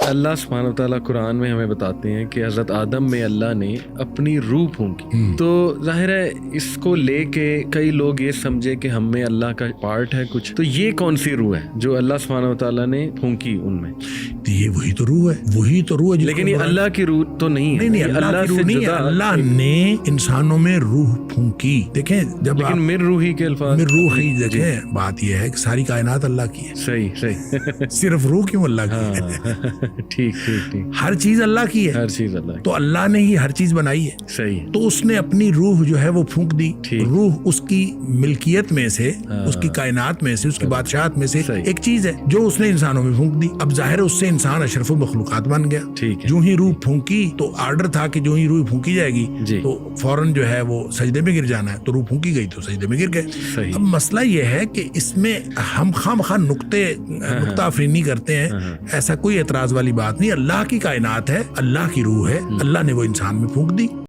اللہ سبحانہ وتعالیٰ قرآن میں ہمیں بتاتے ہیں کہ حضرت آدم میں اللہ نے اپنی روح پھونکی. تو ظاہر ہے اس کو لے کے کئی لوگ یہ سمجھے کہ ہم میں اللہ کا پارٹ ہے کچھ. تو یہ کون سی روح ہے جو اللہ سبحانہ وتعالیٰ نے پھونکی ان میں؟ یہ وہی تو روح ہے, لیکن یہ اللہ کی روح تو نہیں ہے. نہیں, اللہ کی روح نہیں ہے. اللہ نے انسانوں میں روح پھونکی. دیکھیں جب لیکن من روحی کے الفاظ, من روحی, دیکھیں بات یہ ہے کہ ساری کائنات اللہ کی ہے. صحیح صرف روح کیوں اللہ کی ہے؟ ٹھیک. ہر چیز اللہ کی ہے, ہر چیز اللہ کی. تو اللہ نے ہی ہر چیز بنائی ہے. صحیح. تو اس نے اپنی روح جو ہے وہ پھونک دی. روح اس کی ملکیت میں سے, اس کی کائنات میں سے, اس کی بادشاہت میں سے ایک چیز ہے جو اس نے انسانوں میں پھونک دی. اب ظاہر اس سے انسان اشرف المخلوقات بن گیا. جو ہی روح پھونکی تو آرڈر تھا کہ جو ہی روح پھونکی جائے گی تو فوراً جو ہے وہ سجدے میں گر جانا ہے. تو روح پھونکی گئی تو سجدے میں گر گئے. اب مسئلہ یہ ہے کہ اس میں ہم خواہ نقطہ افرینی کرتے ہیں. ایسا کوئی اعتراض والی بات نہیں. اللہ کی کائنات ہے, اللہ کی روح ہے, اللہ نے وہ انسان میں پھونک دی.